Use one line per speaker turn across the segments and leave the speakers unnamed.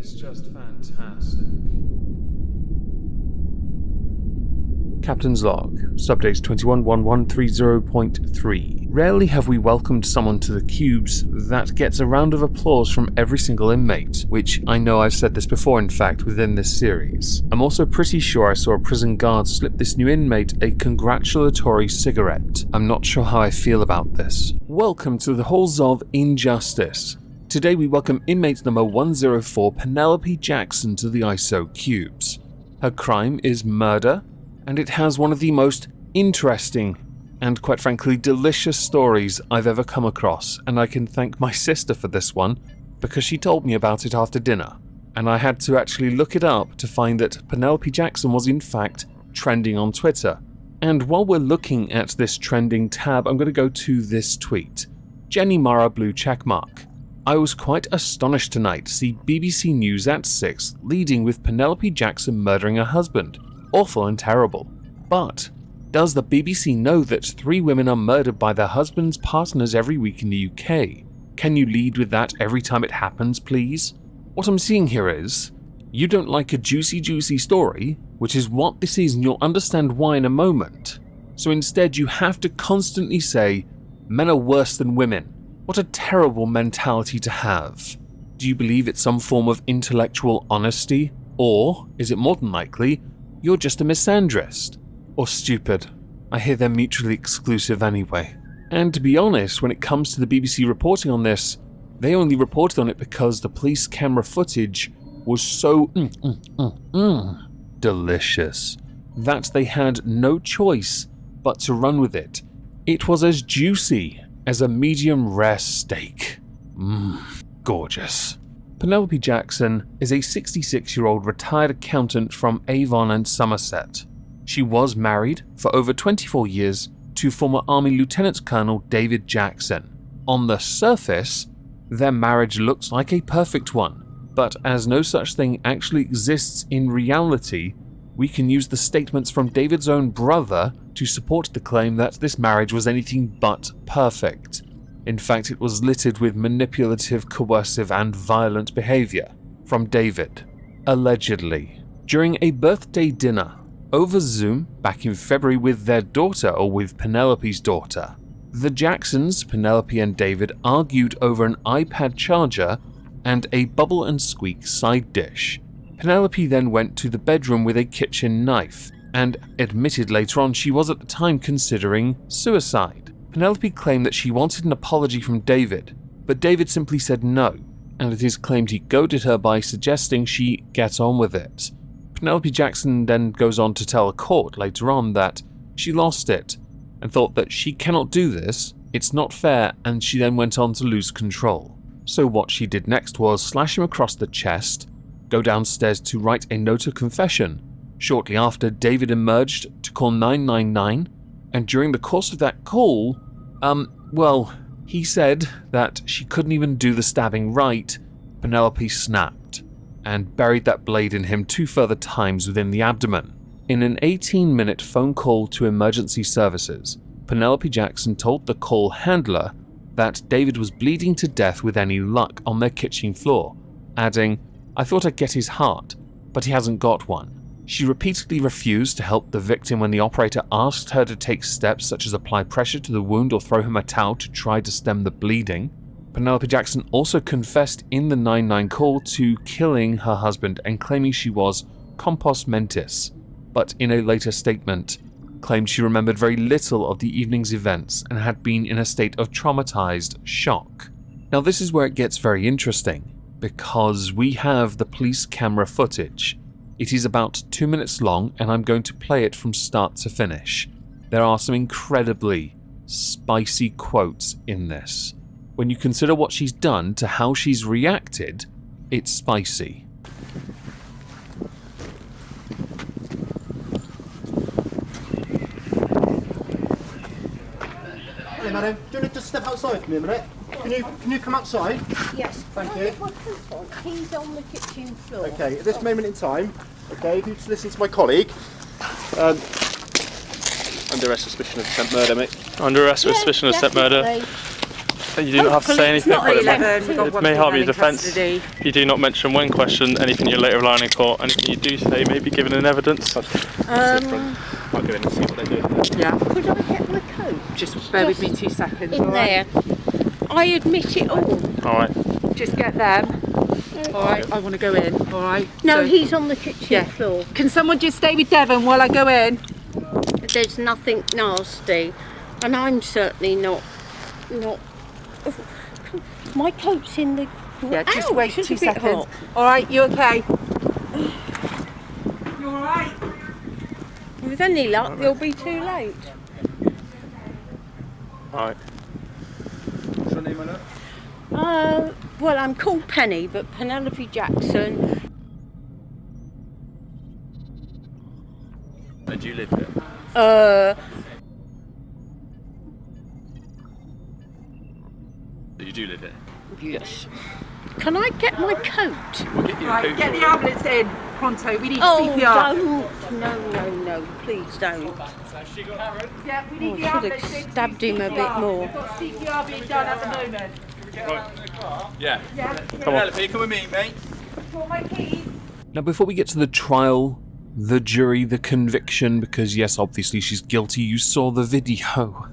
It's just fantastic. Captain's Log, Subdates 211130.3. Rarely have we welcomed someone to the cubes that gets a round of applause from every single inmate, which I know I've said this before in fact within this series. I'm also pretty sure I saw a prison guard slip this new inmate a congratulatory cigarette. I'm not sure how I feel about this. Welcome to the Halls of Injustice. Today we welcome inmate number 104 Penelope Jackson to the ISO cubes. Her crime is murder, and it has one of the most interesting and quite frankly delicious stories I've ever come across, and I can thank my sister for this one because she told me about it after dinner, and I had to actually look it up to find that Penelope Jackson was in fact trending on Twitter. And while we're looking at this trending tab, I'm going to go to this tweet. Jenny Mara blue checkmark. I was quite astonished tonight to see BBC News at 6 leading with Penelope Jackson murdering her husband. Awful and terrible. But does the BBC know that 3 women are murdered by their husbands' partners every week in the UK? Can you lead with that every time it happens, please? What I'm seeing here is, you don't like a juicy story, which is what this is, and you'll understand why in a moment. So instead you have to constantly say, men are worse than women. What a terrible mentality to have. Do you believe it's some form of intellectual honesty? Or, is it more than likely, you're just a misandrist? Or stupid. I hear they're mutually exclusive anyway. And to be honest, when it comes to the BBC reporting on this, they only reported on it because the police camera footage was so delicious that they had no choice but to run with it. It was as juicy as a medium rare steak. Gorgeous. Penelope Jackson is a 66-year-old retired accountant from Avon and Somerset. She was married for over 24 years to former Army Lieutenant Colonel David Jackson. On the surface, their marriage looks like a perfect one, but as no such thing actually exists in reality, we can use the statements from David's own brother to support the claim that this marriage was anything but perfect. In fact, it was littered with manipulative, coercive, and violent behavior from David, allegedly. During a birthday dinner over Zoom back in February with their daughter, or with Penelope's daughter, the Jacksons, Penelope and David, argued over an iPad charger and a Bubble and Squeak side dish. Penelope then went to the bedroom with a kitchen knife and admitted later on she was at the time considering suicide. Penelope claimed that she wanted an apology from David, but David simply said no, and it is claimed he goaded her by suggesting she get on with it. Penelope Jackson then goes on to tell a court later on that she lost it and thought that she cannot do this, it's not fair, and she then went on to lose control. So what she did next was slash him across the chest, go downstairs to write a note of confession. Shortly after, David emerged to call 999, and during the course of that call, he said that she couldn't even do the stabbing right. Penelope snapped and buried that blade in him 2 further times within the abdomen. In an 18-minute phone call to emergency services, Penelope Jackson told the call handler that David was bleeding to death with any luck on their kitchen floor, adding, "I thought I'd get his heart, but he hasn't got one." She repeatedly refused to help the victim when the operator asked her to take steps such as apply pressure to the wound or throw him a towel to try to stem the bleeding. Penelope Jackson also confessed in the 999 call to killing her husband and claiming she was compos mentis, but in a later statement claimed she remembered very little of the evening's events and had been in a state of traumatized shock. Now this is where it gets very interesting, because we have the police camera footage. It is about 2 minutes long, and I'm going to play it from start to finish. There are some incredibly spicy quotes in this. When you consider what she's done to how she's reacted, it's spicy.
Hey madam, do you want to just step outside for me a minute? Can you come outside?
Yes.
Thank you.
He's on the kitchen floor.
Okay, at this moment in time, okay, if you just listen to my colleague. Under arrest suspicion of attempt murder, mate.
Under arrest with suspicion of attempt murder. You do not have to say anything,
not
but
11. We've got
it
one
may harm
female
your
in
defence.
custody.
You do not mention when questioned anything you later rely on in court. Anything you do say may be given in evidence.
I'll go in and see what they do.
Yeah. Could I get my coat?
Just bear with me 2 seconds.
In
all right?
there. I admit it all.
Alright.
Just get them. All right, I want to go in. All right.
No,
So-
he's on the kitchen floor.
Can someone just stay with Devon while I go in?
There's nothing nasty, and I'm certainly not. My coat's in the.
Yeah, just
Ouch,
wait
it's
2
a bit
seconds.
hot.
All right, you okay? You all right?
With any luck, they'll be too late.
Alright.
What's your name, my love?
Well, I'm called Penny, but Penelope Jackson.
And do you live here? You do live here?
Yes. Can I get my coat?
We'll get you a
Right,
coat
get
for
the
you.
ambulance in. Pronto, we need
Oh,
CPR.
don't. No, please don't.
Yeah, we
Oh,
need
I
the
should have
ambulance in.
stabbed him a bit more.
We've got CPR being done at the moment.
Yeah.
Yeah.
Penelope, come with me, mate.
You want my keys?
Now, before we get to the trial, the jury, the conviction, because yes, obviously she's guilty, you saw the video.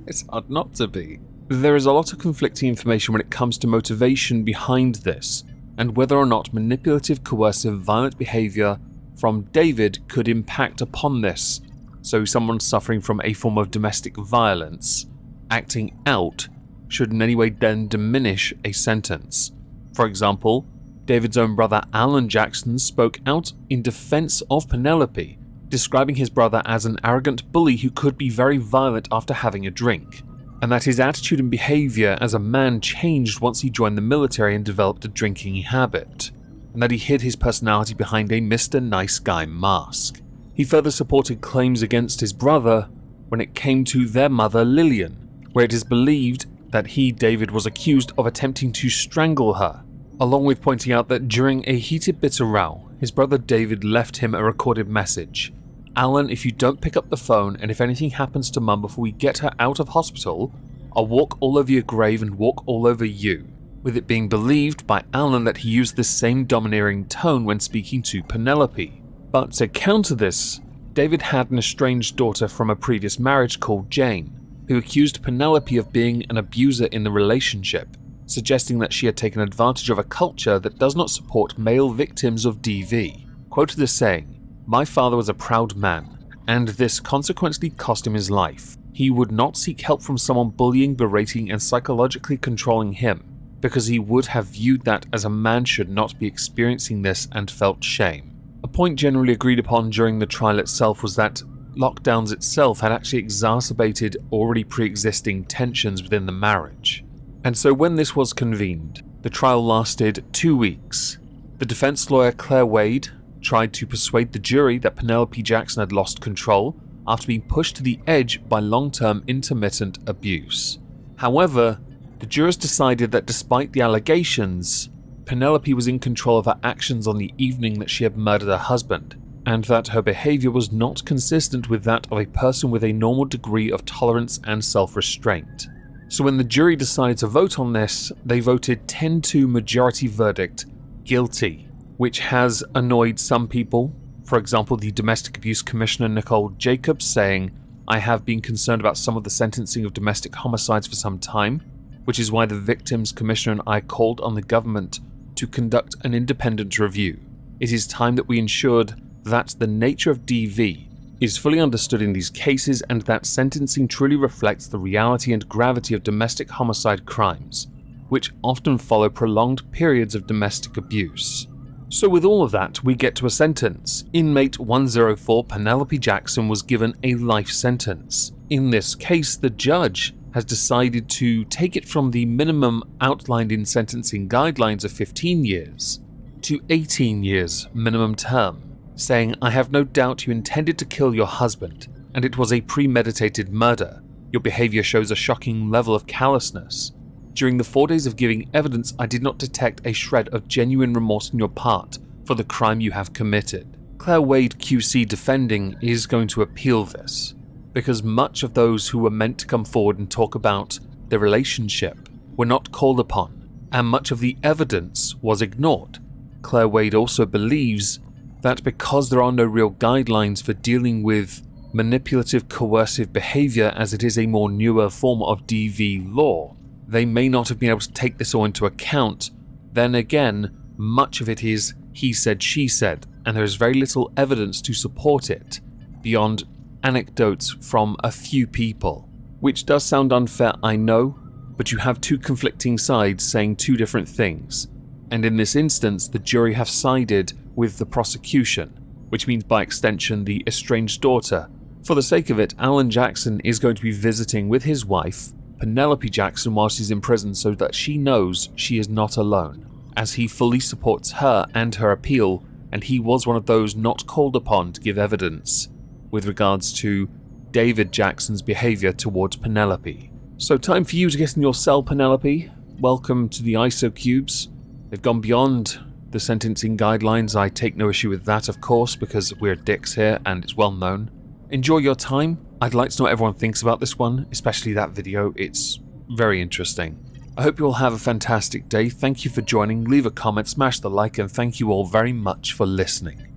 It's hard not to be. There is a lot of conflicting information when it comes to motivation behind this, and whether or not manipulative, coercive, violent behavior from David could impact upon this. So someone suffering from a form of domestic violence, acting out, should in any way then diminish a sentence. For example, David's own brother Alan Jackson spoke out in defense of Penelope, describing his brother as an arrogant bully who could be very violent after having a drink, and that his attitude and behavior as a man changed once he joined the military and developed a drinking habit, and that he hid his personality behind a Mr. Nice Guy mask. He further supported claims against his brother when it came to their mother Lillian, where it is believed that he, David, was accused of attempting to strangle her, along with pointing out that during a heated bitter row, his brother David left him a recorded message. Alan, if you don't pick up the phone and if anything happens to Mum before we get her out of hospital, I'll walk all over your grave and walk all over you. With it being believed by Alan that he used this same domineering tone when speaking to Penelope. But to counter this, David had an estranged daughter from a previous marriage called Jane, who accused Penelope of being an abuser in the relationship, suggesting that she had taken advantage of a culture that does not support male victims of DV. Quoted as saying, "My father was a proud man, and this consequently cost him his life. He would not seek help from someone bullying, berating, and psychologically controlling him, because he would have viewed that as a man should not be experiencing this and felt shame." A point generally agreed upon during the trial itself was that lockdowns itself had actually exacerbated already pre-existing tensions within the marriage. And so when this was convened, the trial lasted 2 weeks. The defense lawyer Claire Wade tried to persuade the jury that Penelope Jackson had lost control after being pushed to the edge by long-term intermittent abuse. However, the jurors decided that despite the allegations, Penelope was in control of her actions on the evening that she had murdered her husband, and that her behavior was not consistent with that of a person with a normal degree of tolerance and self-restraint. So when the jury decided to vote on this, they voted 10-2 majority verdict, guilty, which has annoyed some people. For example, the Domestic Abuse Commissioner Nicole Jacobs saying, "I have been concerned about some of the sentencing of domestic homicides for some time, which is why the Victims Commissioner and I called on the government to conduct an independent review. It is time that we ensured that the nature of DV is fully understood in these cases and that sentencing truly reflects the reality and gravity of domestic homicide crimes, which often follow prolonged periods of domestic abuse." So with all of that, we get to a sentence. Inmate 104 Penelope Jackson was given a life sentence. In this case, the judge has decided to take it from the minimum outlined in sentencing guidelines of 15 years to 18 years minimum term, saying, "I have no doubt you intended to kill your husband, and it was a premeditated murder. Your behavior shows a shocking level of callousness. During the 4 days of giving evidence, I did not detect a shred of genuine remorse on your part for the crime you have committed." Claire Wade QC defending is going to appeal this, because much of those who were meant to come forward and talk about the relationship were not called upon, and much of the evidence was ignored. Claire Wade also believes that because there are no real guidelines for dealing with manipulative coercive behaviour, as it is a more newer form of DV law, they may not have been able to take this all into account. Then again, much of it is he said, she said, and there is very little evidence to support it beyond anecdotes from a few people. Which does sound unfair, I know, but you have two conflicting sides saying two different things. And in this instance, the jury have sided with the prosecution, which means by extension the estranged daughter. For the sake of it, Alan Jackson is going to be visiting with his wife, Penelope Jackson, while she's in prison so that she knows she is not alone, as he fully supports her and her appeal, and he was one of those not called upon to give evidence with regards to David Jackson's behaviour towards Penelope. So time for you to get in your cell, Penelope. Welcome to the ISO cubes. They've gone beyond the sentencing guidelines. I take no issue with that, of course, because we're dicks here and it's well known. Enjoy your time. I'd like to know what everyone thinks about this one, especially that video. It's very interesting. I hope you all have a fantastic day. Thank you for joining. Leave a comment, smash the like, and thank you all very much for listening.